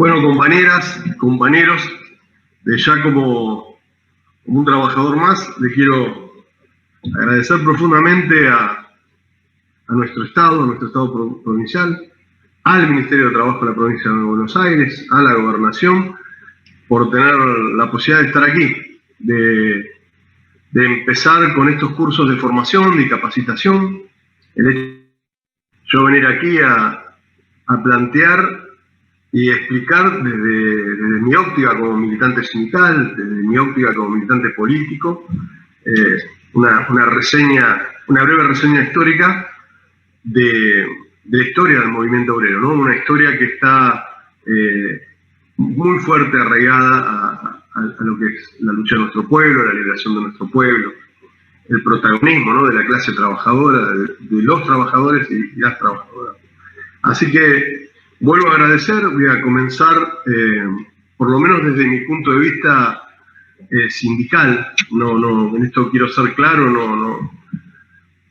Bueno, compañeras, compañeros, de ya como un trabajador más, le quiero agradecer profundamente a nuestro Estado provincial, al Ministerio de Trabajo de la provincia de Buenos Aires, a la Gobernación, por tener la posibilidad de estar aquí, de empezar con estos cursos de formación y capacitación. Yo venir aquí a plantear y explicar desde mi óptica como militante sindical, desde mi óptica como militante político, una breve reseña histórica de la historia del movimiento obrero, ¿no? Una historia que está muy fuerte arraigada a lo que es la lucha de nuestro pueblo, la liberación de nuestro pueblo, el protagonismo, ¿no?, de la clase trabajadora, de los trabajadores y las trabajadoras. Así que vuelvo a agradecer, voy a comenzar, por lo menos desde mi punto de vista sindical. En esto quiero ser claro,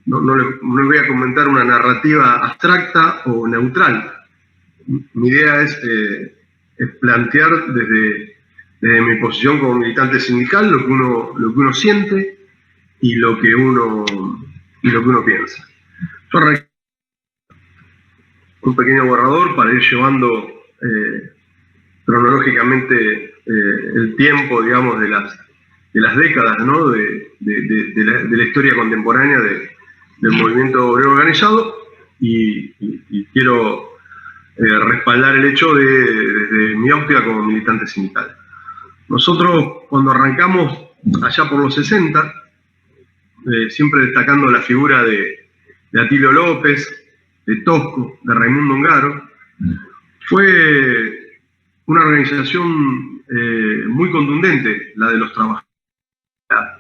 no le voy a comentar una narrativa abstracta o neutral. Mi idea es plantear desde mi posición como militante sindical lo que uno siente y lo que uno piensa. Yo arranqué un pequeño borrador para ir llevando cronológicamente el tiempo, digamos, de las décadas, ¿no?, de la historia contemporánea del movimiento obrero organizado, y quiero respaldar el hecho desde mi óptica como militante sindical. Nosotros, cuando arrancamos allá por los 60, siempre destacando la figura de Atilio López, de Tosco, de Raimundo Ongaro, fue una organización muy contundente, la de los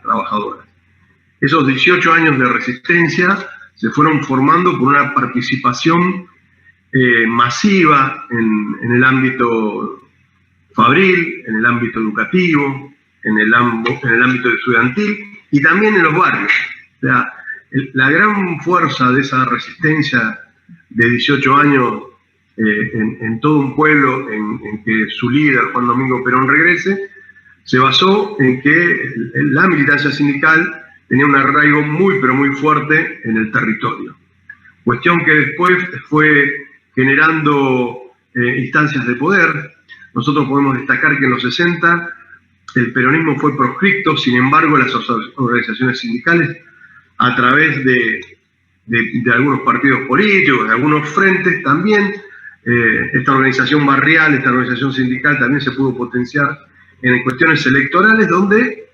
trabajadores. Esos 18 años de resistencia se fueron formando por una participación masiva en el ámbito fabril, en el ámbito educativo, en el ámbito estudiantil y también en los barrios. O sea, la gran fuerza de esa resistencia de 18 años en todo un pueblo, en que su líder, Juan Domingo Perón, regrese, se basó en que la militancia sindical tenía un arraigo muy, pero muy fuerte en el territorio. Cuestión que después fue generando instancias de poder. Nosotros podemos destacar que en los 60 el peronismo fue proscripto, sin embargo las organizaciones sindicales, a través de algunos partidos políticos, de algunos frentes también, esta organización barrial, esta organización sindical también se pudo potenciar en cuestiones electorales donde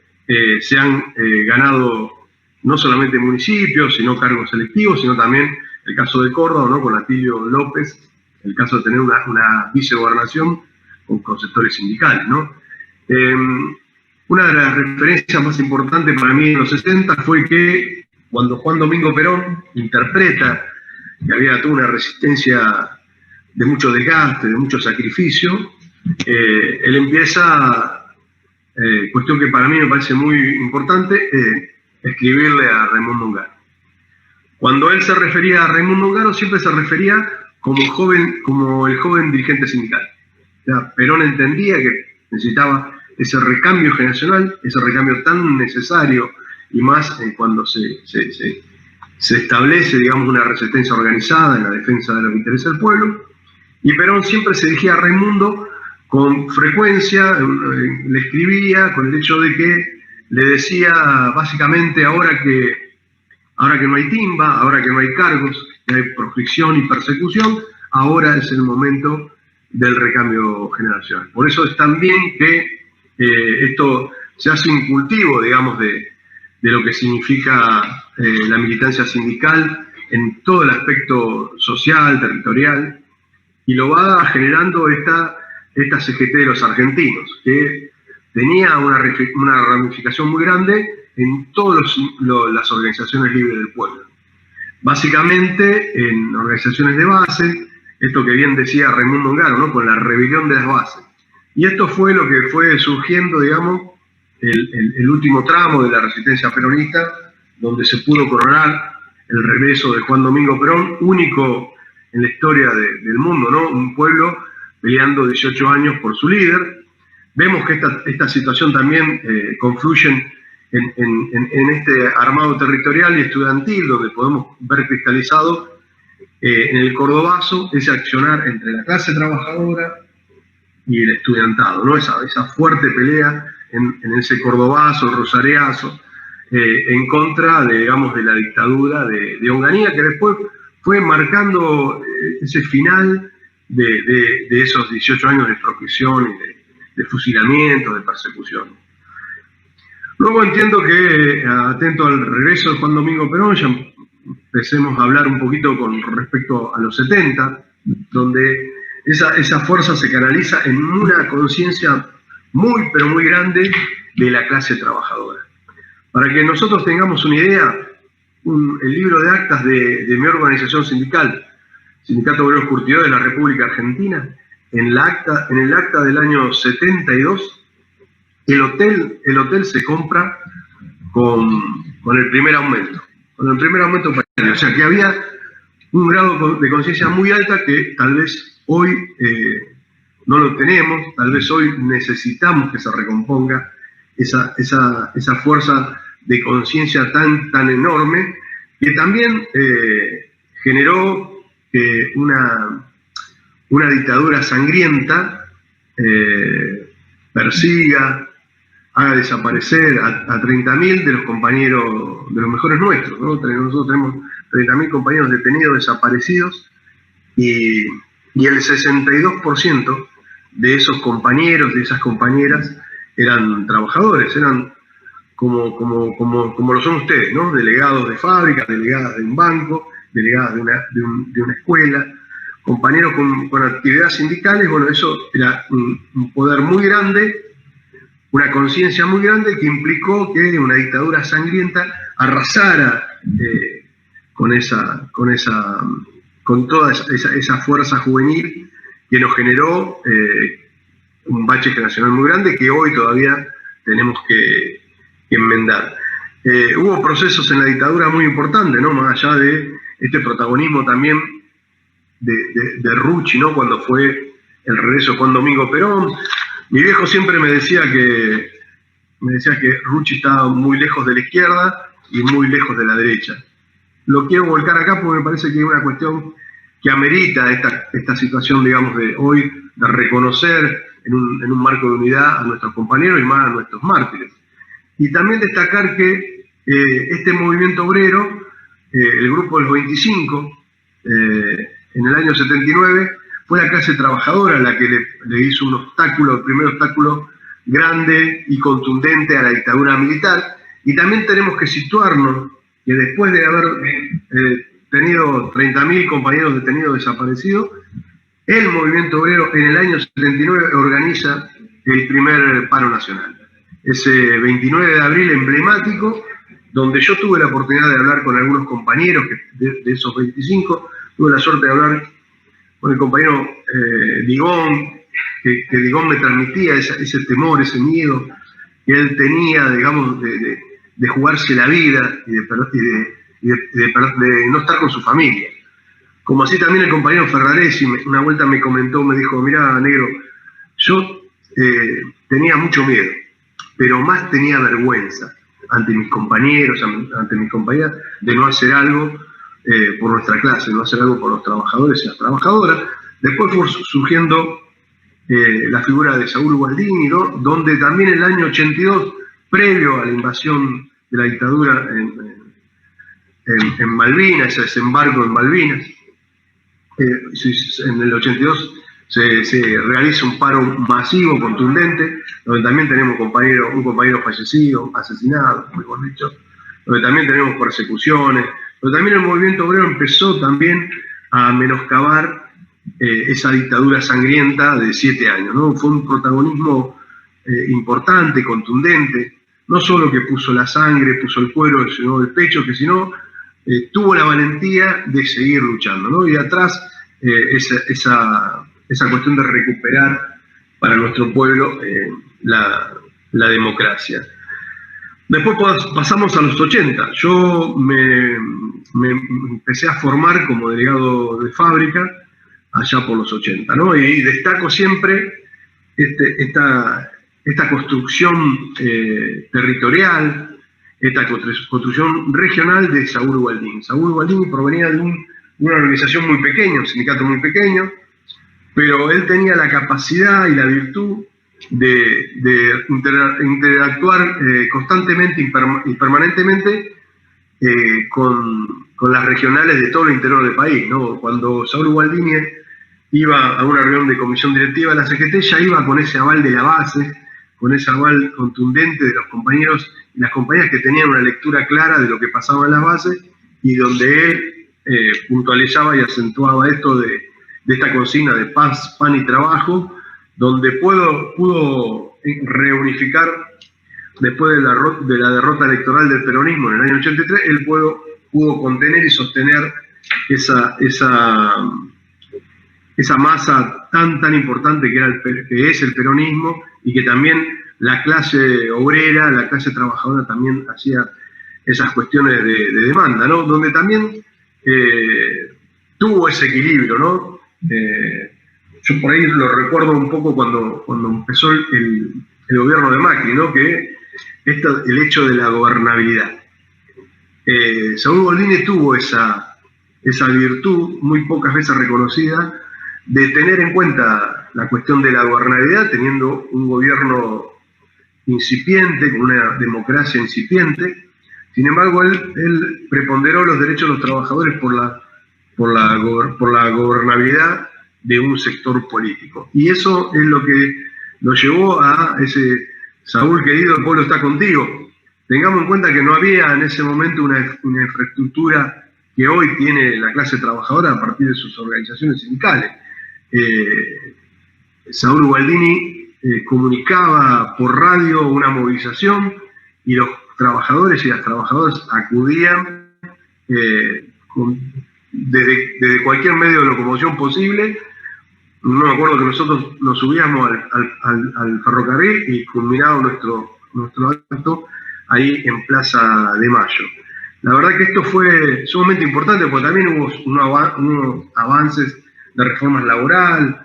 se han ganado no solamente municipios, sino cargos electivos, sino también el caso de Córdoba, ¿no?, con Atilio López, el caso de tener una vicegobernación con sectores sindicales, ¿no? Una de las referencias más importantes para mí en los 60 fue que cuando Juan Domingo Perón interpreta que había toda una resistencia de mucho desgaste, de mucho sacrificio, él empieza, cuestión que para mí me parece muy importante, escribirle a Raimundo Ongaro. Cuando él se refería a Raimundo Ongaro, siempre se refería como el joven dirigente sindical. O sea, Perón entendía que necesitaba ese recambio generacional, ese recambio tan necesario, y más cuando se establece, digamos, una resistencia organizada en la defensa de los intereses del pueblo. Y Perón siempre se dirigía a Raimundo con frecuencia, le escribía con el hecho de que le decía básicamente ahora que no hay timba, ahora que no hay cargos, que hay proscripción y persecución, ahora es el momento del recambio generacional. Por eso es también que esto se hace un cultivo, digamos, de lo que significa la militancia sindical en todo el aspecto social, territorial, y lo va generando esta CGT de los argentinos, que tenía una ramificación muy grande en todas las organizaciones libres del pueblo. Básicamente en organizaciones de base, esto que bien decía Raimundo Ongaro, ¿no?, con la rebelión de las bases. Y esto fue lo que fue surgiendo, digamos, el último tramo de la resistencia peronista, donde se pudo coronar el regreso de Juan Domingo Perón, único en la historia del mundo, ¿no? Un pueblo peleando 18 años por su líder. Vemos que esta situación también confluye en este armado territorial y estudiantil, donde podemos ver cristalizado en el cordobazo ese accionar entre la clase trabajadora y el estudiantado, ¿no? Esa fuerte pelea en ese cordobazo, rosareazo, en contra de, digamos, de la dictadura de Onganía, que después fue marcando ese final de esos 18 años de expropiación y de fusilamiento, de persecución. Luego entiendo que, atento al regreso de Juan Domingo Perón, ya empecemos a hablar un poquito con respecto a los 70, donde esa fuerza se canaliza en una conciencia muy, pero muy grande de la clase trabajadora. Para que nosotros tengamos una idea, el libro de actas de mi organización sindical, Sindicato Obreros Curtidores de la República Argentina, en el acta del año 72, el hotel se compra con el primer aumento. Con el primer aumento paritario. O sea que había un grado de conciencia muy alta que tal vez hoy no lo tenemos, tal vez hoy necesitamos que se recomponga esa fuerza de conciencia tan enorme, que también generó una dictadura sangrienta persiga, haga desaparecer a 30.000 de los compañeros, de los mejores nuestros, ¿no? Nosotros tenemos 30.000 compañeros detenidos, desaparecidos, y el 62% de esos compañeros, de esas compañeras, eran trabajadores, eran como lo son ustedes, ¿no? Delegados de fábrica, delegadas de un banco, delegadas de una escuela, compañeros con actividades sindicales. Bueno, eso era un poder muy grande, una conciencia muy grande que implicó que una dictadura sangrienta arrasara con toda esa fuerza juvenil que nos generó un bache generacional muy grande que hoy todavía tenemos que enmendar. Hubo procesos en la dictadura muy importantes, ¿no? Más allá de este protagonismo también de Rucci, ¿no? Cuando fue el regreso de Juan Domingo Perón. Mi viejo siempre me decía que Rucci estaba muy lejos de la izquierda y muy lejos de la derecha. Lo quiero volcar acá porque me parece que hay una cuestión que amerita esta situación, digamos, de hoy, de reconocer en un marco de unidad a nuestros compañeros y más a nuestros mártires. Y también destacar que este movimiento obrero, el grupo de los 25, en el año 79, fue la clase trabajadora la que le hizo un obstáculo, el primer obstáculo grande y contundente a la dictadura militar. Y también tenemos que situarnos que después de haber tenido 30.000 compañeros detenidos desaparecidos, el movimiento obrero en el año 79 organiza el primer paro nacional. Ese 29 de abril emblemático, donde yo tuve la oportunidad de hablar con algunos compañeros de esos 25, tuve la suerte de hablar con el compañero Digón, que Digón me transmitía ese temor, ese miedo que él tenía, digamos, de jugarse la vida y de no estar con su familia. Como así también el compañero Ferraresi, una vuelta me comentó, me dijo, mirá, negro, yo tenía mucho miedo, pero más tenía vergüenza ante mis compañeros, ante mis compañeras, de no hacer algo por nuestra clase, no hacer algo por los trabajadores y las trabajadoras. Después fue surgiendo la figura de Saúl Gualdini, ¿no? Donde también en el año 82, previo a la invasión de la dictadura en Malvinas, ese desembarco en Malvinas, en el 82 se realiza un paro masivo, contundente, donde también tenemos un compañero fallecido, asesinado, mejor dicho, donde también tenemos persecuciones, donde también el movimiento obrero empezó también a menoscabar esa dictadura sangrienta de 7 años, ¿no? Fue un protagonismo importante, contundente, no solo que puso la sangre, puso el cuero, sino el pecho, que sino tuvo la valentía de seguir luchando, ¿no? Y atrás esa cuestión de recuperar para nuestro pueblo la democracia. Después pasamos a los 80. Yo me empecé a formar como delegado de fábrica allá por los 80, ¿no? Y destaco siempre esta construcción territorial, esta construcción regional de Saúl Gualdini. Saúl Gualdini provenía de una organización muy pequeña, un sindicato muy pequeño, pero él tenía la capacidad y la virtud de interactuar constantemente y permanentemente con las regionales de todo el interior del país, ¿no? Cuando Saúl Gualdini iba a una reunión de comisión directiva de la CGT, ya iba con ese aval de la base, con ese aval contundente de los compañeros y las compañeras que tenían una lectura clara de lo que pasaba en las bases, y donde él puntualizaba y acentuaba esto de esta consigna de paz, pan y trabajo, donde pudo reunificar, después de la derrota electoral del peronismo en el año 83, él pudo contener y sostener esa masa tan importante que es el peronismo, y que también la clase obrera, la clase trabajadora también hacía esas cuestiones de demanda, ¿no? Donde también tuvo ese equilibrio, ¿no? Yo por ahí lo recuerdo un poco cuando empezó el gobierno de Macri, ¿no? Que el hecho de la gobernabilidad. Saúl Gualdini tuvo esa virtud, muy pocas veces reconocida, de tener en cuenta la cuestión de la gobernabilidad, teniendo un gobierno incipiente, con una democracia incipiente. Sin embargo, él preponderó los derechos de los trabajadores por la gobernabilidad de un sector político. Y eso es lo que lo llevó a ese Saúl querido, el pueblo está contigo. Tengamos en cuenta que no había en ese momento una infraestructura que hoy tiene la clase trabajadora a partir de sus organizaciones sindicales. Saúl Gualdini comunicaba por radio una movilización, y los trabajadores y las trabajadoras acudían desde cualquier medio de locomoción posible. No me acuerdo que nosotros nos subíamos al ferrocarril y culminaba nuestro acto ahí en Plaza de Mayo. La verdad que esto fue sumamente importante, porque también hubo unos avances de reformas laboral,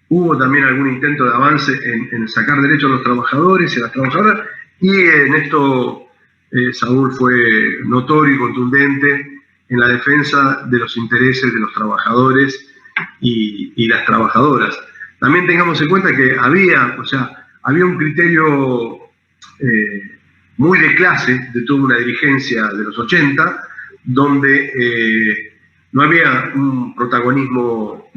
hubo también algún intento de avance en sacar derechos a los trabajadores y a las trabajadoras, y en esto Saúl fue notorio y contundente en la defensa de los intereses de los trabajadores y las trabajadoras. También tengamos en cuenta que había un criterio muy de clase de toda una dirigencia de los 80, donde no había un protagonismo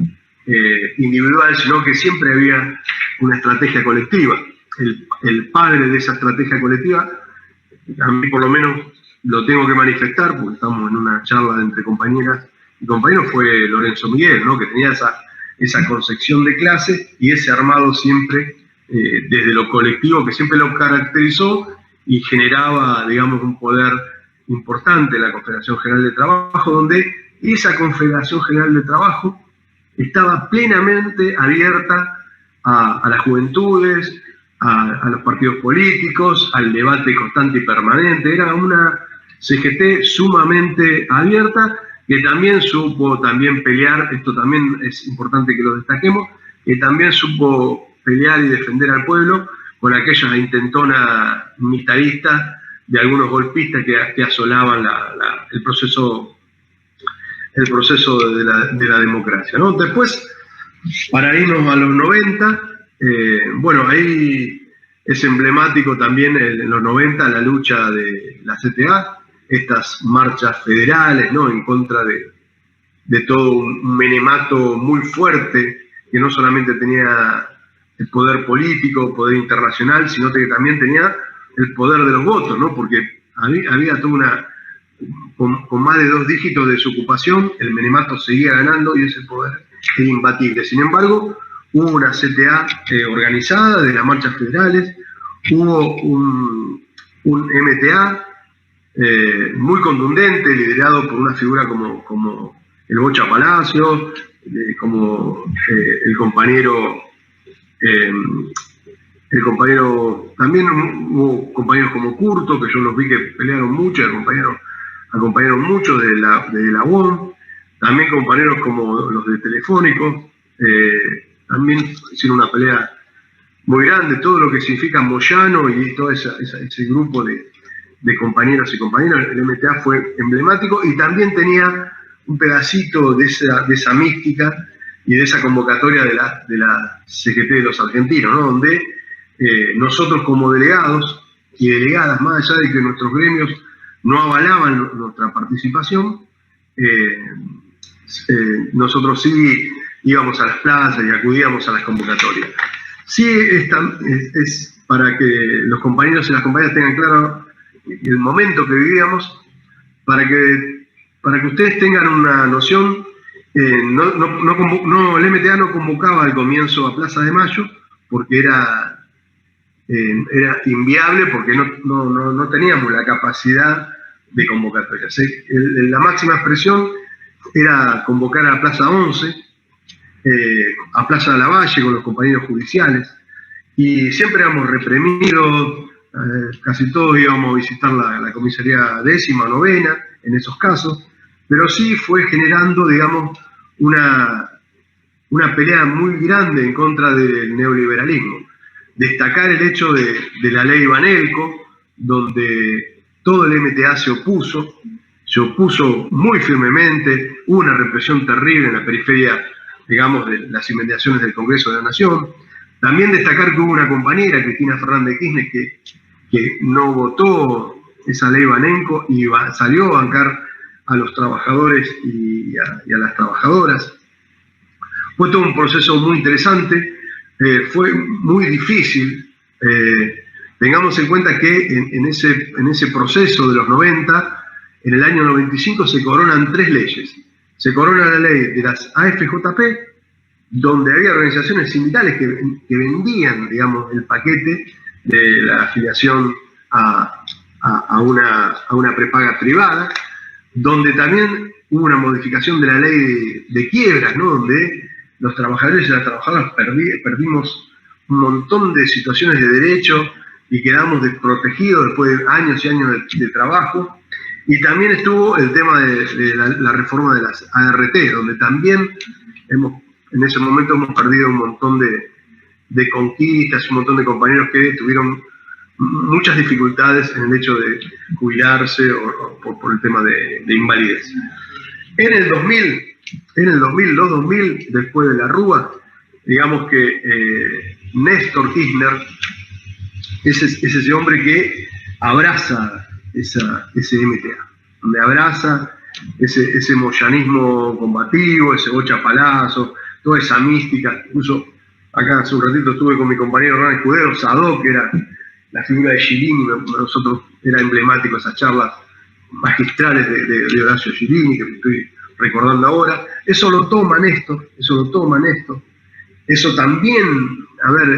individual, sino que siempre había una estrategia colectiva. El padre de esa estrategia colectiva, a mí por lo menos lo tengo que manifestar, porque estamos en una charla entre compañeras y compañeros, fue Lorenzo Miguel, ¿no? Que tenía esa concepción de clase y ese armado siempre desde lo colectivo, que siempre lo caracterizó y generaba, digamos, un poder importante en la Confederación General de Trabajo, donde esa Confederación General de Trabajo estaba plenamente abierta a las juventudes, a los partidos políticos, al debate constante y permanente. Era una CGT sumamente abierta, que también supo pelear, esto también es importante que lo destaquemos, que también supo pelear y defender al pueblo con aquellas intentonas militaristas de algunos golpistas que asolaban el proceso de la democracia, ¿no? Después, para irnos a los 90, bueno, ahí es emblemático también en los 90 la lucha de la CTA, estas marchas federales, ¿no? En contra de todo un menemato muy fuerte, que no solamente tenía el poder político, poder internacional, sino que también tenía el poder de los votos, ¿no? Porque había toda con más de 2 dígitos de desocupación, el menemato seguía ganando y ese poder era imbatible. Sin embargo, hubo una CTA organizada de las marchas federales, hubo un MTA muy contundente, liderado por una figura como el Bocha Palacio, como el compañero, también hubo compañeros como Curto, que yo los vi que pelearon mucho, acompañaron mucho de la UOM. también compañeros como los de Telefónico, también hicieron una pelea muy grande, todo lo que significa Moyano y todo ese grupo de compañeros y compañeras. El MTA fue emblemático y también tenía un pedacito de esa mística y de esa convocatoria de la CGT de los argentinos, ¿no? Donde nosotros como delegados y delegadas, más allá de que nuestros gremios no avalaban nuestra participación, nosotros sí íbamos a las plazas y acudíamos a las convocatorias. Sí, es para que los compañeros y las compañeras tengan claro el momento que vivíamos, para que ustedes tengan una noción. El MTA no convocaba al comienzo a Plaza de Mayo porque era inviable, porque no teníamos la capacidad de convocatoria. La máxima expresión era convocar a Plaza 11, a Plaza de la Valle con los compañeros judiciales, y siempre éramos reprimidos, casi todos íbamos a visitar la comisaría 10ª, 9ª, en esos casos, pero sí fue generando, digamos, una pelea muy grande en contra del neoliberalismo. Destacar el hecho de la ley Banelco, donde todo el MTA se opuso muy firmemente, hubo una represión terrible en la periferia, digamos, de las inmediaciones del Congreso de la Nación. También destacar que hubo una compañera, Cristina Fernández de Kirchner, que no votó esa ley Banelco y salió a bancar a los trabajadores y a las trabajadoras. Fue todo un proceso muy interesante, fue muy difícil. Tengamos en cuenta que en ese proceso de los 90, en el año 95 se coronan 3 leyes. Se corona la ley de las AFJP, donde había organizaciones sindicales que vendían, digamos, el paquete de la afiliación a una prepaga privada, donde también hubo una modificación de la ley de quiebras, ¿no? Donde los trabajadores y las trabajadoras perdimos un montón de situaciones de derecho y quedamos desprotegidos después de años y años de trabajo. Y también estuvo el tema de la reforma de las ART, donde también en ese momento hemos perdido un montón de conquistas, un montón de compañeros que tuvieron muchas dificultades en el hecho de jubilarse o por el tema de invalidez. En el 2000, después de la Rúa, digamos que Néstor Kirchner es ese hombre que abraza ese MTA, donde abraza ese moyanismo combativo, ese Bocha Palazzo, toda esa mística. Incluso acá hace un ratito estuve con mi compañero Hernán Escudero, Sadó, que era la figura de Girini. Nosotros era emblemático esas charlas magistrales de Horacio Girini, que estoy recordando ahora. Eso lo toma Néstor. Eso también,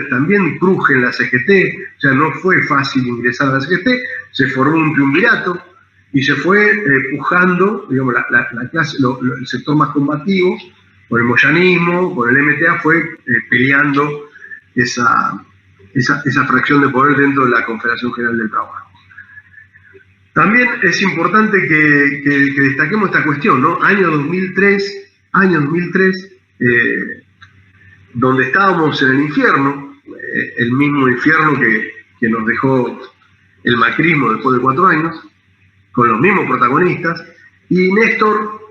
también cruje en la CGT, o sea, no fue fácil ingresar a la CGT, se formó un triunvirato y se fue pujando, digamos, la clase, el sector más combativo, con el moyanismo, con el MTA, fue peleando esa fracción de poder dentro de la Confederación General del Trabajo. También es importante que destaquemos esta cuestión, ¿no? Año 2003, donde estábamos en el infierno, el mismo infierno que nos dejó el macrismo después de 4 años, con los mismos protagonistas, y Néstor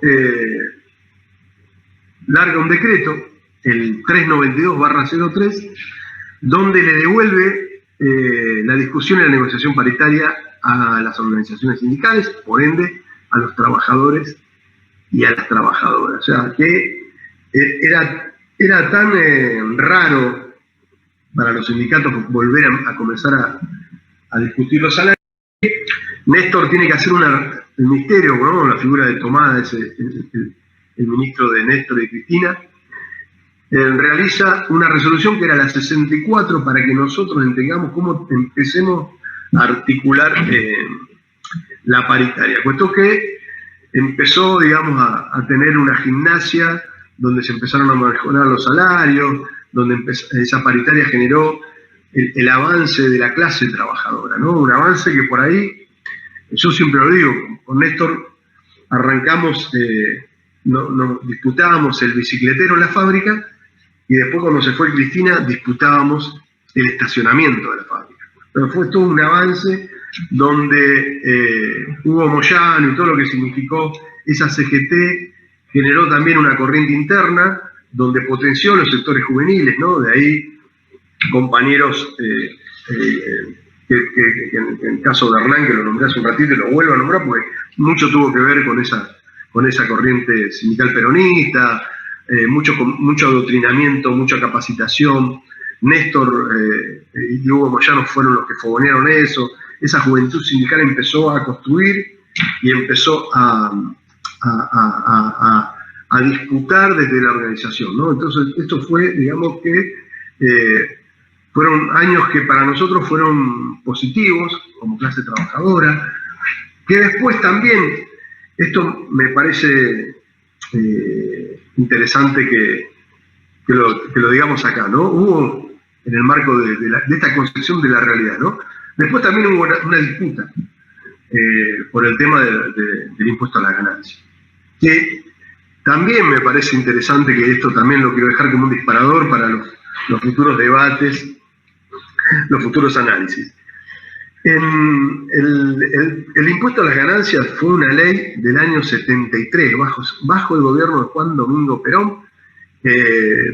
larga un decreto, el 392/03, donde le devuelve la discusión y la negociación paritaria a las organizaciones sindicales, por ende a los trabajadores y a las trabajadoras. O sea, que era tan raro para los sindicatos volver a comenzar a discutir los salarios. Néstor tiene que hacer el ministerio, ¿no? La figura de Tomás, el ministro de Néstor y Cristina, realiza una resolución que era la 64 para que nosotros entendamos cómo empecemos a articular la paritaria. Puesto que empezó, digamos, a tener una gimnasia donde se empezaron a mejorar los salarios, donde esa paritaria generó el avance de la clase trabajadora, ¿no? Un avance que por ahí, yo siempre lo digo, con Néstor arrancamos nos disputábamos el bicicletero en la fábrica, y después cuando se fue Cristina disputábamos el estacionamiento de la fábrica. Pero fue todo un avance donde Hugo Moyano y todo lo que significó esa CGT generó también una corriente interna donde potenció los sectores juveniles, ¿no? De ahí compañeros que en el caso de Hernán, que lo nombré hace un ratito y lo vuelvo a nombrar, porque mucho tuvo que ver con esa corriente sindical peronista, mucho adoctrinamiento, mucha capacitación. Néstor y Hugo Moyano fueron los que fogonearon eso. Esa juventud sindical empezó a construir y empezó a disputar desde la organización, ¿no? Entonces, esto fue, digamos que, fueron años que para nosotros fueron positivos, como clase trabajadora, que después también, esto me parece interesante que lo digamos acá, ¿no? Hubo, en el marco de esta concepción de la realidad, ¿no? Después también hubo una disputa por el tema del impuesto a la ganancia, que también me parece interesante, que esto también lo quiero dejar como un disparador para los futuros debates, los futuros análisis. El impuesto a las ganancias fue una ley del año 73, bajo el gobierno de Juan Domingo Perón,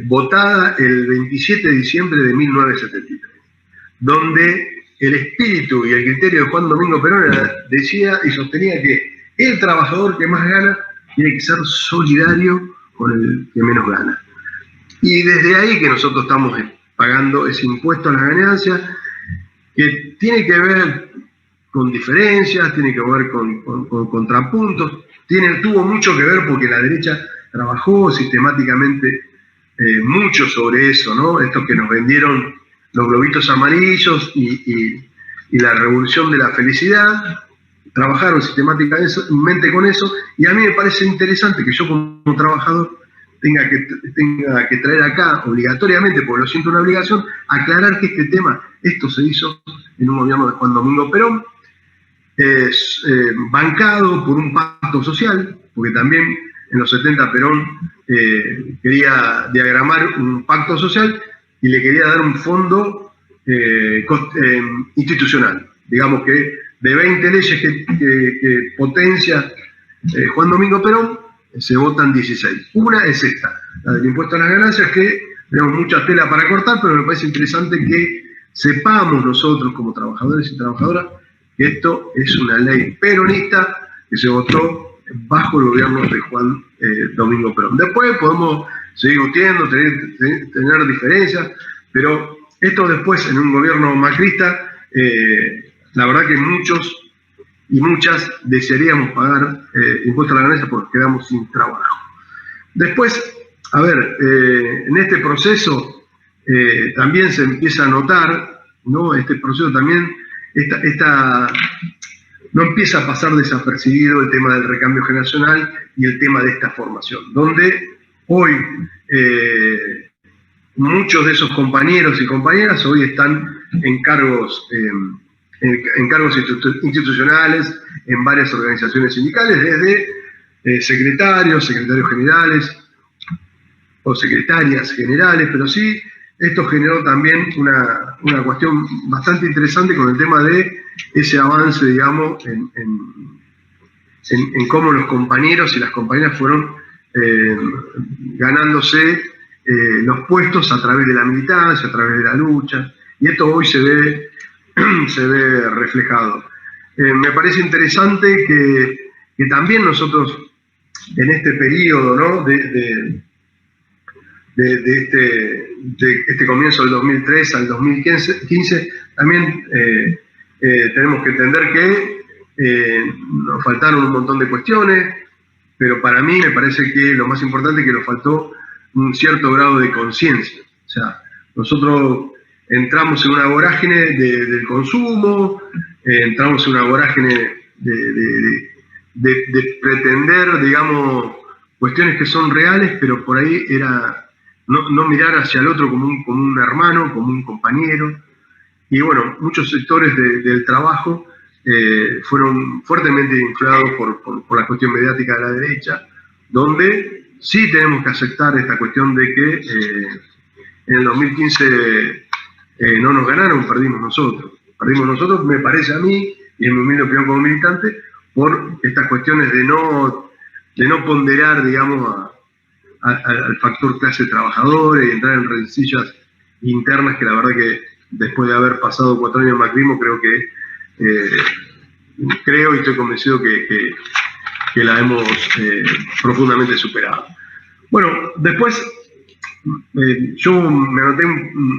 votada el 27 de diciembre de 1973, donde el espíritu y el criterio de Juan Domingo Perón decía y sostenía que el trabajador que más gana tiene que ser solidario con el que menos gana. Y desde ahí que nosotros estamos pagando ese impuesto a las ganancias, que tiene que ver con diferencias, tiene que ver con contrapuntos, tuvo mucho que ver porque la derecha trabajó sistemáticamente mucho sobre eso, ¿no? Estos que nos vendieron los globitos amarillos y la revolución de la felicidad, trabajaron sistemáticamente con eso, y a mí me parece interesante que yo como trabajador tenga que traer acá obligatoriamente, porque lo siento una obligación, aclarar que este tema, esto se hizo en un gobierno de Juan Domingo Perón, bancado por un pacto social, porque también en los 70 Perón quería diagramar un pacto social y le quería dar un fondo institucional. Digamos que de 20 leyes que potencia Juan Domingo Perón, se votan 16. Una es esta, la del impuesto a las ganancias, que tenemos mucha tela para cortar, pero me parece interesante que sepamos nosotros como trabajadores y trabajadoras que esto es una ley peronista que se votó bajo el gobierno de Juan Domingo Perón. Después podemos seguir discutiendo, tener diferencias, pero esto después en un gobierno macrista, la verdad que muchos y muchas desearíamos pagar impuestos a la ganancia porque quedamos sin trabajo. Después, a ver, en este proceso también se empieza a notar, ¿no? Este proceso también, no empieza a pasar desapercibido el tema del recambio generacional y el tema de esta formación, donde hoy muchos de esos compañeros y compañeras hoy están en cargos institucionales, en varias organizaciones sindicales, desde secretarios generales o secretarias generales, pero sí, esto generó también una cuestión bastante interesante con el tema de ese avance, digamos, en cómo los compañeros y las compañeras fueron ganándose los puestos a través de la militancia, a través de la lucha, y esto hoy se ve reflejado. Me parece interesante que también nosotros en este periodo, ¿no? de este comienzo del 2003 al 2015, también tenemos que entender que nos faltaron un montón de cuestiones, pero para mí me parece que lo más importante es que nos faltó un cierto grado de conciencia. O sea, nosotros entramos en una vorágine del consumo, entramos en una vorágine de pretender, digamos, cuestiones que son reales, pero por ahí era no mirar hacia el otro como un hermano, como un compañero. Y bueno, muchos sectores del trabajo fueron fuertemente inflados por la cuestión mediática de la derecha, donde sí tenemos que aceptar esta cuestión de que en el 2015 no nos ganaron, perdimos nosotros. Perdimos nosotros, me parece a mí, y en mi humilde opinión como militante, por estas cuestiones de no ponderar, digamos, al factor clase trabajadora y entrar en rencillas internas que la verdad que después de haber pasado 4 años de macrismo creo y estoy convencido que la hemos profundamente superado. Bueno, después yo me anoté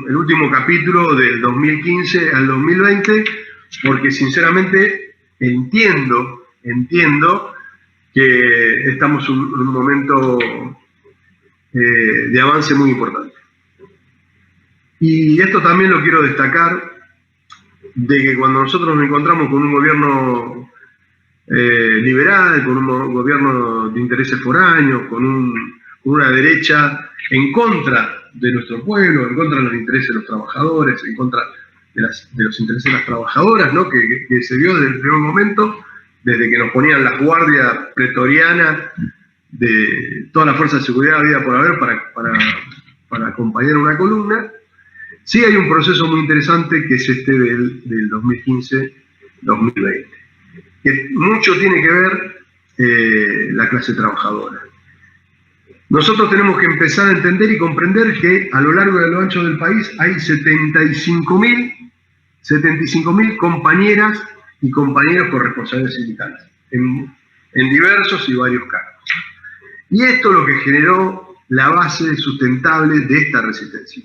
el último capítulo del 2015 al 2020 porque sinceramente entiendo que estamos en un momento de avance muy importante. Y esto también lo quiero destacar, de que cuando nosotros nos encontramos con un gobierno liberal, con un gobierno de intereses foráneos, con una derecha en contra de nuestro pueblo, en contra de los intereses de los trabajadores, en contra de los intereses de las trabajadoras, ¿no? que se vio desde el primer momento, desde que nos ponían las guardias pretorianas de toda la fuerza de seguridad habida por haber para acompañar una columna. Sí hay un proceso muy interesante que es este del 2015-2020, que mucho tiene que ver la clase trabajadora. Nosotros tenemos que empezar a entender y comprender que a lo largo y a lo ancho del país hay 75.000 compañeras y compañeros con responsabilidades sindicales, en diversos y varios cargos. Y esto es lo que generó la base sustentable de esta resistencia.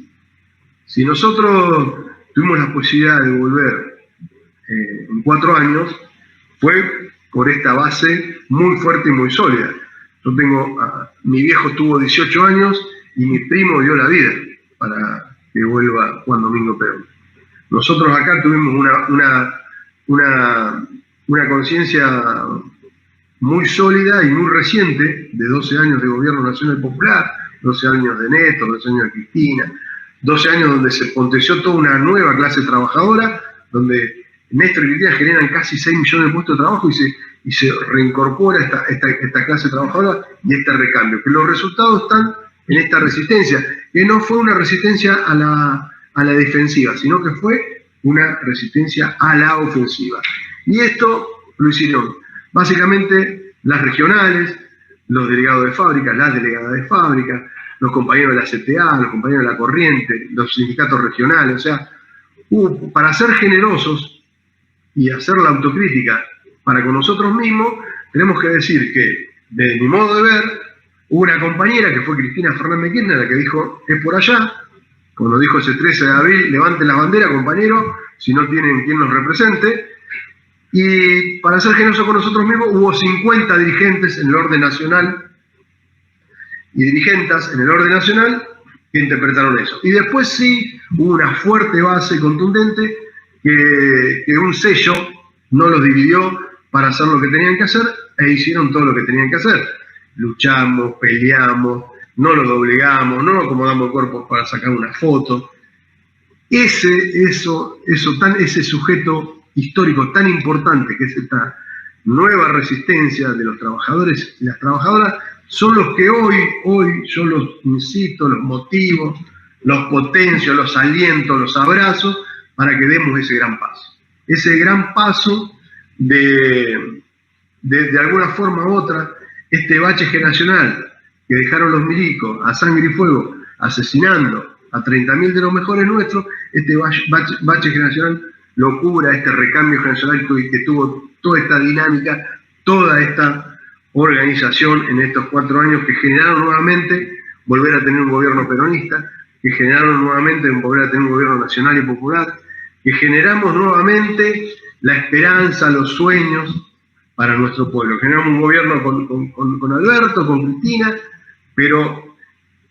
Si nosotros tuvimos la posibilidad de volver en 4 años, fue por esta base muy fuerte y muy sólida. Yo mi viejo tuvo 18 años y mi primo dio la vida para que vuelva Juan Domingo Perón. Nosotros acá tuvimos una conciencia muy sólida y muy reciente de 12 años de gobierno nacional popular, 12 años de Néstor, 12 años de Cristina, 12 años donde se potenció toda una nueva clase trabajadora, donde Néstor y Cristina generan casi 6 millones de puestos de trabajo y se reincorpora esta clase trabajadora y este recambio. Que los resultados están en esta resistencia, que no fue una resistencia a la defensiva, sino que fue una resistencia a la ofensiva. Y esto lo hicieron básicamente las regionales, los delegados de fábrica, las delegadas de fábrica, los compañeros de la CTA, los compañeros de la Corriente, los sindicatos regionales. O sea, para ser generosos y hacer la autocrítica para con nosotros mismos, tenemos que decir que, de mi modo de ver, hubo una compañera que fue Cristina Fernández de Kirchner, la que dijo, es por allá, cuando dijo ese 13 de abril, levanten la bandera, compañeros, si no tienen quien nos represente. Y para ser generosos con nosotros mismos, hubo 50 dirigentes en el orden nacional y dirigentas en el orden nacional que interpretaron eso. Y después sí hubo una fuerte base contundente que un sello no los dividió para hacer lo que tenían que hacer e hicieron todo lo que tenían que hacer. Luchamos, peleamos, no los doblegamos, no nos acomodamos el cuerpo para sacar una foto. Ese sujeto histórico tan importante que es esta nueva resistencia de los trabajadores y las trabajadoras, son los que hoy yo los incito, los motivo, los potencio, los aliento, los abrazo para que demos ese gran paso. Ese gran paso de alguna forma u otra, este bache generacional que dejaron los milicos a sangre y fuego, asesinando a 30.000 de los mejores nuestros, este bache generacional lo cubra este recambio generacional que tuvo toda esta dinámica, toda esta organización en estos 4 años que generaron nuevamente volver a tener un gobierno peronista, que generaron nuevamente volver a tener un gobierno nacional y popular, que generamos nuevamente la esperanza, los sueños para nuestro pueblo. Generamos un gobierno con Alberto, con Cristina, pero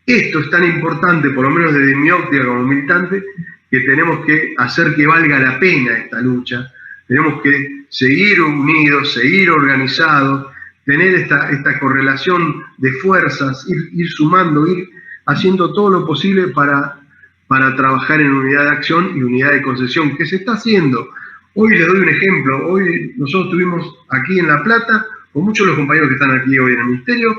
esto es tan importante, por lo menos desde mi óptica como militante, que tenemos que hacer que valga la pena esta lucha, tenemos que seguir unidos, seguir organizados, tener esta correlación de fuerzas, ir sumando, ir haciendo todo lo posible para trabajar en unidad de acción y unidad de concesión, que se está haciendo. Hoy les doy un ejemplo. Hoy nosotros tuvimos aquí en La Plata, con muchos de los compañeros que están aquí hoy en el Ministerio,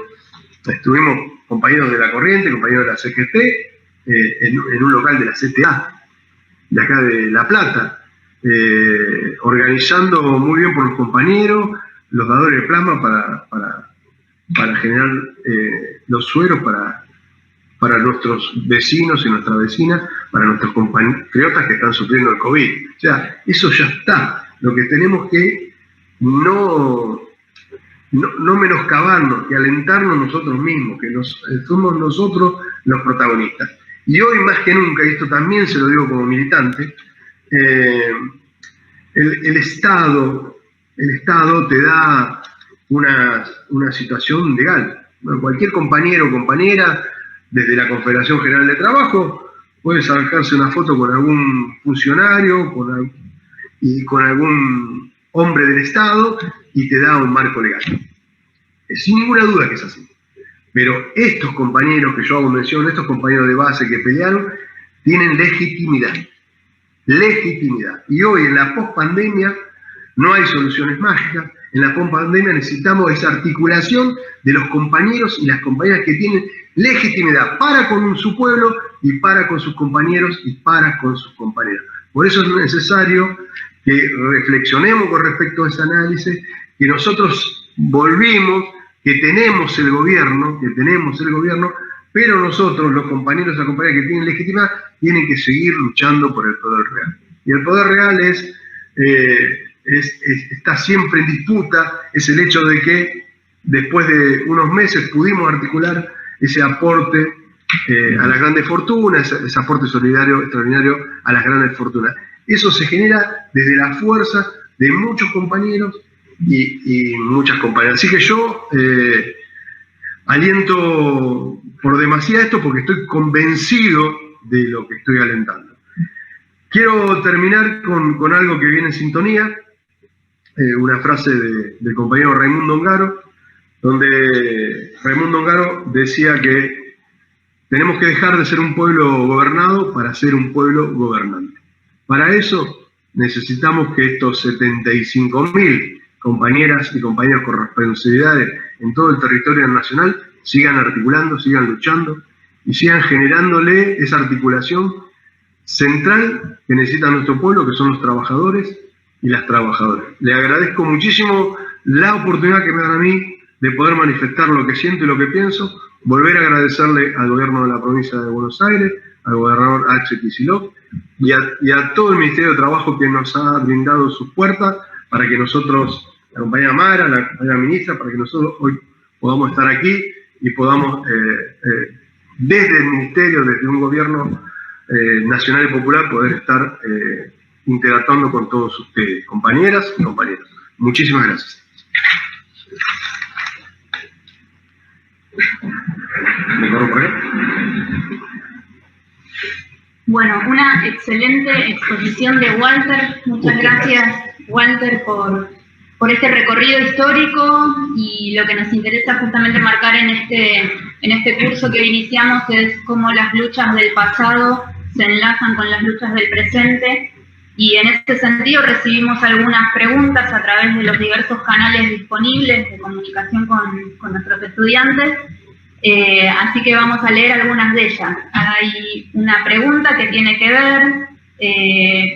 estuvimos compañeros de la Corriente, compañeros de la CGT, en un local de la CTA, de acá de La Plata, organizando muy bien por los compañeros, los dadores de plasma para generar los sueros para nuestros vecinos y nuestras vecinas, para nuestros compatriotas que están sufriendo el COVID. O sea, eso ya está. Lo que tenemos que no menoscabarnos, que alentarnos nosotros mismos, que somos nosotros los protagonistas. Y hoy más que nunca, y esto también se lo digo como militante, el Estado te da una situación legal. Bueno, cualquier compañero o compañera, desde la Confederación General de Trabajo, puede sacarse una foto con algún funcionario y con algún hombre del Estado y te da un marco legal. Sin ninguna duda que es así. Pero estos compañeros que yo hago mención, estos compañeros de base que pelearon, tienen legitimidad. Legitimidad. Y hoy en la pospandemia no hay soluciones mágicas. En la pospandemia necesitamos esa articulación de los compañeros y las compañeras que tienen legitimidad para con su pueblo y para con sus compañeros y para con sus compañeras. Por eso es necesario que reflexionemos con respecto a ese análisis, que nosotros volvimos, que tenemos el gobierno, pero nosotros, los compañeros y las compañeras que tienen legitimidad, tienen que seguir luchando por el poder real. Y el poder real está siempre en disputa, es el hecho de que después de unos meses pudimos articular ese aporte a las grandes fortunas, ese aporte solidario extraordinario a las grandes fortunas. Eso se genera desde la fuerza de muchos compañeros y muchas compañeras. Así que yo aliento por demasía esto porque estoy convencido de lo que estoy alentando. Quiero terminar con algo que viene en sintonía, una frase del compañero Raimundo Ongaro, donde Raimundo Ongaro decía que tenemos que dejar de ser un pueblo gobernado para ser un pueblo gobernante. Para eso necesitamos que estos 75.000 compañeras y compañeros con responsabilidades en todo el territorio nacional sigan articulando, sigan luchando y sigan generándole esa articulación central que necesita nuestro pueblo, que son los trabajadores y las trabajadoras. Le agradezco muchísimo la oportunidad que me dan a mí de poder manifestar lo que siento y lo que pienso, volver a agradecerle al gobierno de la provincia de Buenos Aires, al gobernador H. Kicillof y a todo el Ministerio de Trabajo que nos ha brindado sus puertas para que nosotros, la compañera Mara, la compañera ministra, para que nosotros hoy podamos estar aquí y podamos, desde el Ministerio, desde un gobierno nacional y popular, poder estar interactuando con todos ustedes, compañeras y compañeros. Muchísimas gracias. ¿Me corro por acá? Bueno, una excelente exposición de Walter. Muchas gracias, Walter, por este recorrido histórico, y lo que nos interesa justamente marcar en este curso que iniciamos es cómo las luchas del pasado se enlazan con las luchas del presente, y en este sentido recibimos algunas preguntas a través de los diversos canales disponibles de comunicación con nuestros estudiantes. Así que vamos a leer algunas de ellas. Hay una pregunta que tiene que ver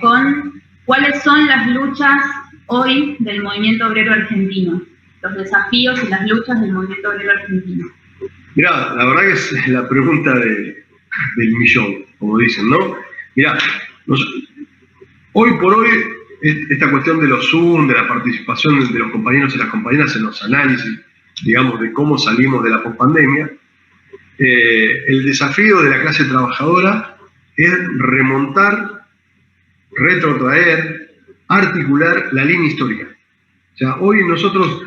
con cuáles son las luchas hoy del movimiento obrero argentino, los desafíos y las luchas del movimiento obrero argentino. Mirá, la verdad que es la pregunta del millón, como dicen, ¿no? Mirá, hoy por hoy, esta cuestión de los Zoom, de la participación de los compañeros y las compañeras en los análisis, digamos, de cómo salimos de la pospandemia, el desafío de la clase trabajadora es remontar, retrotraer, articular la línea histórica. O sea, hoy nosotros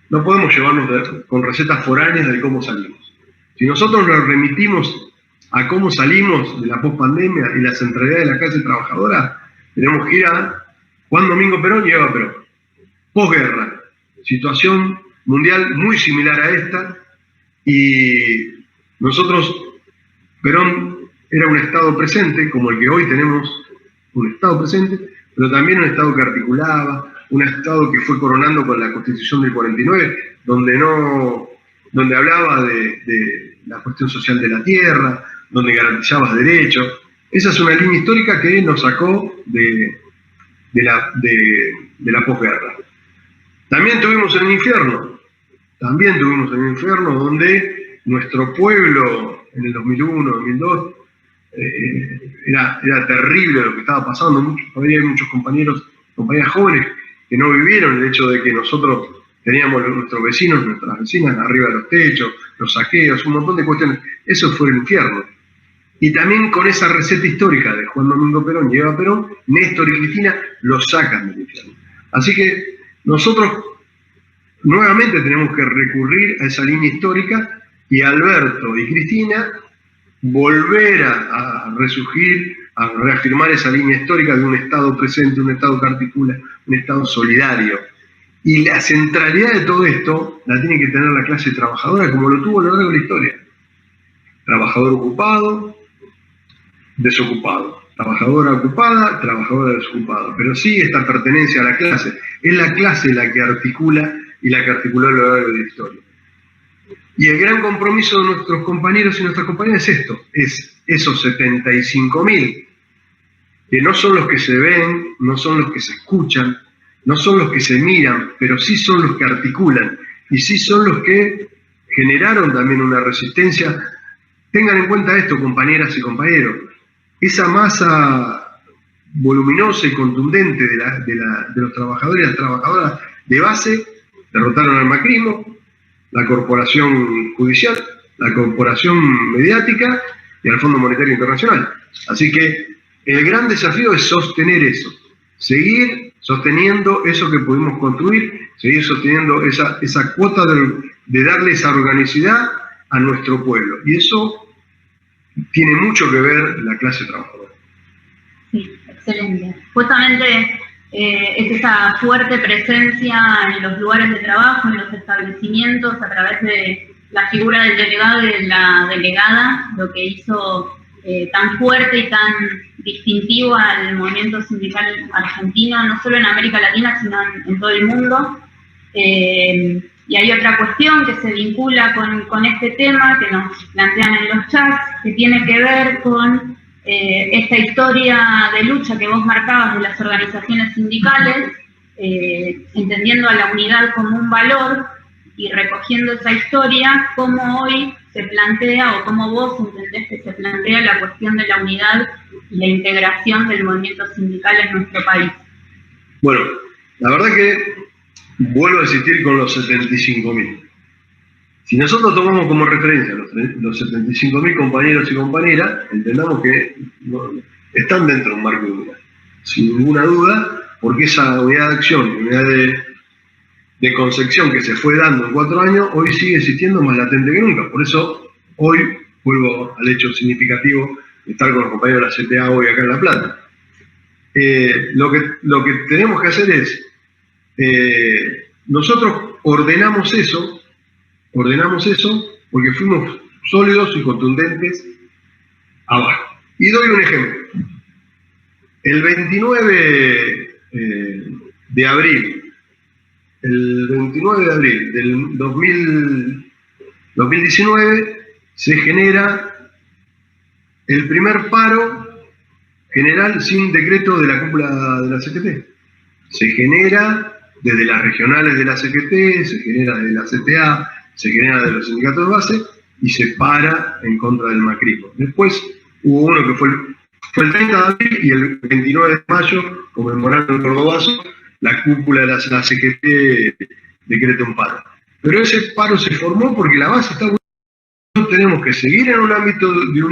no podemos llevarnos con recetas foráneas de cómo salimos. Si nosotros nos remitimos a cómo salimos de la pospandemia y la centralidad de la clase trabajadora, tenemos que ir a Juan Domingo Perón y Eva Perón. Posguerra, situación mundial muy similar a esta, y nosotros, Perón era un Estado presente, como el que hoy tenemos, un Estado presente, pero también un Estado que articulaba, un Estado que fue coronando con la Constitución del 49, donde no donde hablaba de la cuestión social de la tierra, donde garantizaba derechos. Esa es una línea histórica que nos sacó de la posguerra. También tuvimos el infierno, donde nuestro pueblo en el 2001, 2002, era terrible lo que estaba pasando. Todavía hay muchos compañeras jóvenes que no vivieron el hecho de que nosotros teníamos nuestros vecinos, nuestras vecinas arriba de los techos, los saqueos, un montón de cuestiones. Eso fue el infierno. Y también con esa receta histórica de Juan Domingo Perón y Eva Perón, Néstor y Cristina lo sacan del infierno. Así que nosotros nuevamente tenemos que recurrir a esa línea histórica y Alberto y Cristina volver a resurgir, a reafirmar esa línea histórica de un Estado presente, un Estado que articula, un Estado solidario. Y la centralidad de todo esto la tiene que tener la clase trabajadora, como lo tuvo a lo largo de la historia. Trabajador ocupado, desocupado. Trabajadora ocupada, trabajadora desocupada. Pero sí esta pertenencia a la clase. Es la clase la que articula y la que articuló a lo largo de la historia. Y el gran compromiso de nuestros compañeros y nuestras compañeras es esto, es esos 75.000, que no son los que se ven, no son los que se escuchan, no son los que se miran, pero sí son los que articulan, y sí son los que generaron también una resistencia. Tengan en cuenta esto, compañeras y compañeros, esa masa voluminosa y contundente de los trabajadores y las trabajadoras de base derrotaron al macrismo, la corporación judicial, la corporación mediática y al Fondo Monetario Internacional. Así que el gran desafío es sostener eso, seguir sosteniendo eso que pudimos construir, seguir sosteniendo esa cuota de darle esa organicidad a nuestro pueblo. Y eso tiene mucho que ver la clase trabajadora. Sí, excelente. Justamente es esa fuerte presencia en los lugares de trabajo, en los establecimientos, a través de la figura del delegado y de la delegada, lo que hizo tan fuerte y tan distintivo al movimiento sindical argentino, no solo en América Latina, sino en todo el mundo. Y hay otra cuestión que se vincula con este tema, que nos plantean en los chats, que tiene que ver con esta historia de lucha que vos marcabas de las organizaciones sindicales, entendiendo a la unidad como un valor y recogiendo esa historia, cómo hoy se plantea, o cómo vos entendés que se plantea la cuestión de la unidad y la integración del movimiento sindical en nuestro país. Bueno, la verdad que vuelvo a insistir con los 75.000. Si nosotros tomamos como referencia los 75.000 compañeros y compañeras, entendamos que están dentro de un marco de unidad, sin ninguna duda, porque esa unidad de acción, unidad de concepción que se fue dando en 4 años, hoy sigue existiendo más latente que nunca. Por eso, hoy, vuelvo al hecho significativo de estar con los compañeros de la CTA hoy acá en La Plata. Lo que tenemos que hacer es, nosotros ordenamos eso porque fuimos sólidos y contundentes abajo. Y doy un ejemplo. El 29 de abril del 2019 se genera el primer paro general sin decreto de la cúpula de la CGT. Se genera desde las regionales de la CGT, se genera desde la CTA, se genera de los sindicatos de base y se para en contra del macrismo. Después hubo uno que fue el 30 de abril y el 29 de mayo, conmemorando el Cordobazo, la cúpula de la CGT decreta un paro. Pero ese paro se formó porque la base está... Nosotros tenemos que seguir en un ámbito de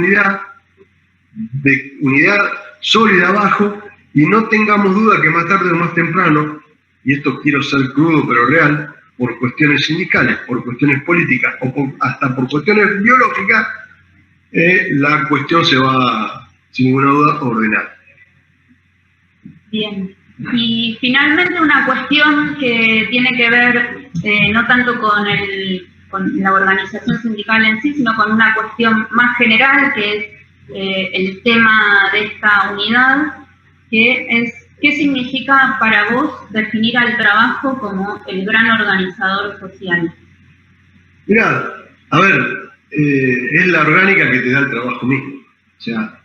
unidad sólida abajo, y no tengamos duda que más tarde o más temprano, y esto quiero ser crudo pero real, por cuestiones sindicales, por cuestiones políticas o hasta por cuestiones biológicas, la cuestión se va, sin ninguna duda, a ordenar. Bien. Y finalmente una cuestión que tiene que ver no tanto con la organización sindical en sí, sino con una cuestión más general, que es el tema de esta unidad, que es ¿qué significa para vos definir al trabajo como el gran organizador social? Mirá, a ver, es la orgánica que te da el trabajo mismo. O sea,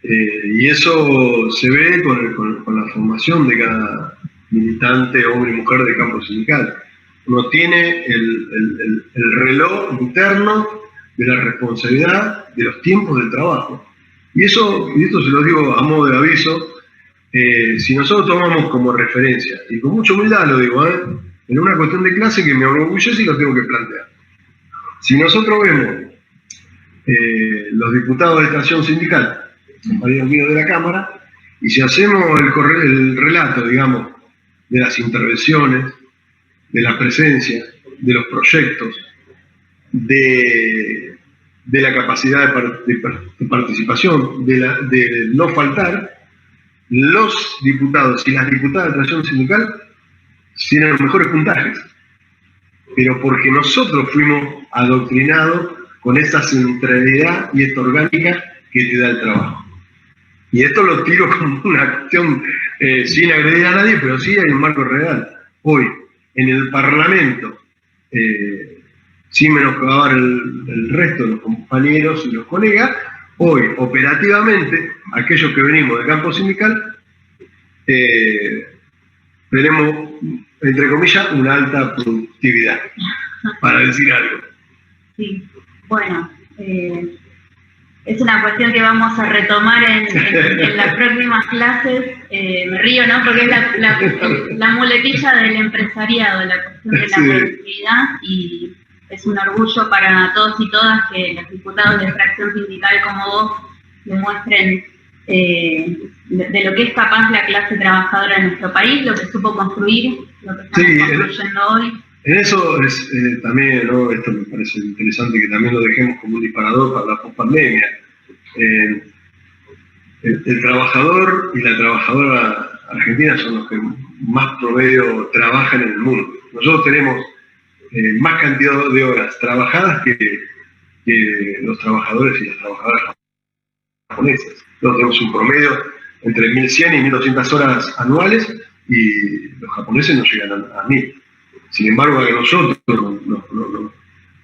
y eso se ve con la formación de cada militante, hombre y mujer de campo sindical. Uno tiene el reloj interno de la responsabilidad de los tiempos del trabajo. Y esto se lo digo a modo de aviso, si nosotros tomamos como referencia, y con mucha humildad lo digo, en una cuestión de clase que me orgullece y lo tengo que plantear. Si nosotros vemos los diputados de estación sindical, compañeros míos de la Cámara, y si hacemos el relato, digamos, de las intervenciones, de la presencia, de los proyectos, de la capacidad de participación, de no faltar, los diputados y las diputadas de estación sindical tienen los mejores puntajes, pero porque nosotros fuimos adoctrinados con esa centralidad y esta orgánica que te da el trabajo. Y esto lo tiro como una cuestión sin agredir a nadie, pero sí hay un marco real. Hoy, en el Parlamento, sin menoscabar el resto de los compañeros y los colegas, hoy, operativamente, aquellos que venimos de campo sindical, tenemos, entre comillas, una alta productividad, para decir algo. Sí, bueno, es una cuestión que vamos a retomar en las próximas clases. Me río, ¿no? Porque es la muletilla del empresariado, la cuestión de la productividad, y es un orgullo para todos y todas que los diputados de fracción sindical como vos demuestren de lo que es capaz la clase trabajadora de nuestro país, lo que supo construir, lo que estamos construyendo hoy. En eso es también, ¿no? Esto me parece interesante que también lo dejemos como un disparador para la pospandemia. El trabajador y la trabajadora argentina son los que más promedio trabajan en el mundo. Nosotros tenemos más cantidad de horas trabajadas que los trabajadores y las trabajadoras japonesas. Nosotros tenemos un promedio entre 1.100 y 1.200 horas anuales y los japoneses no llegan a 1.000. Sin embargo, a que nosotros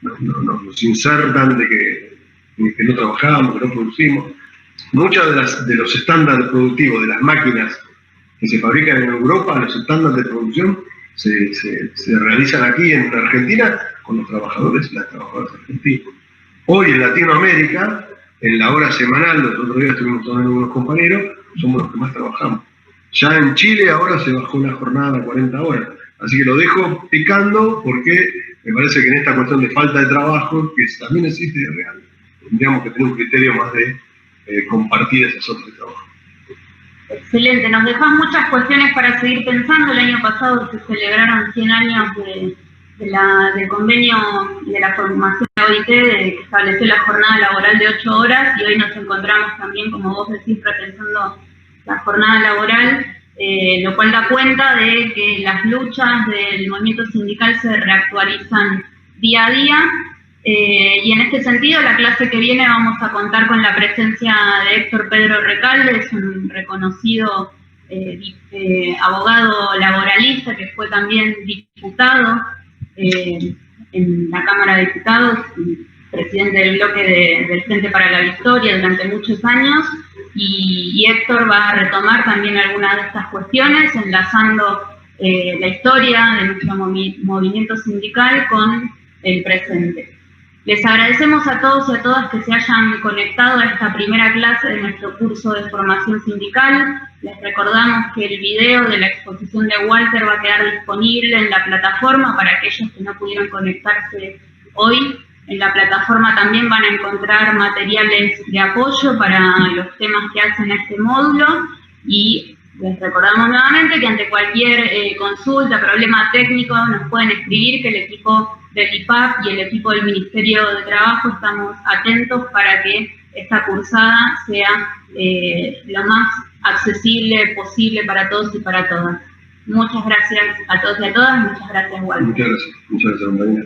nos insertan de que no trabajamos, que no producimos. Muchos de los estándares productivos de las máquinas que se fabrican en Europa, los estándares de producción, se realizan aquí en Argentina con los trabajadores y las trabajadoras argentinas. Hoy en Latinoamérica, en la hora semanal, los otros días estuvimos hablando con unos compañeros, somos los que más trabajamos. Ya en Chile ahora se bajó la jornada a 40 horas. Así que lo dejo picando porque me parece que en esta cuestión de falta de trabajo, que también existe de real, tendríamos que tener un criterio más de compartir esas horas de trabajo. Excelente, nos dejas muchas cuestiones para seguir pensando. El año pasado se celebraron 100 años del convenio y de la formación de la OIT que estableció la jornada laboral de 8 horas, y hoy nos encontramos también, como vos decís, repensando la jornada laboral, lo cual da cuenta de que las luchas del movimiento sindical se reactualizan día a día, y en este sentido la clase que viene vamos a contar con la presencia de Héctor Pedro Recalde, es un reconocido abogado laboralista que fue también diputado en la Cámara de Diputados, presidente del bloque del Frente para la Victoria durante muchos años, y Héctor va a retomar también algunas de estas cuestiones, enlazando la historia de nuestro movimiento sindical con el presente. Les agradecemos a todos y a todas que se hayan conectado a esta primera clase de nuestro curso de formación sindical. Les recordamos que el video de la exposición de Walter va a quedar disponible en la plataforma para aquellos que no pudieron conectarse hoy. En la plataforma también van a encontrar materiales de apoyo para los temas que hacen este módulo, y les recordamos nuevamente que ante cualquier consulta, problema técnico, nos pueden escribir, que el equipo del IPAP y el equipo del Ministerio de Trabajo estamos atentos para que esta cursada sea lo más accesible posible para todos y para todas. Muchas gracias a todos y a todas, muchas gracias, Walter. Muchas gracias, compañera.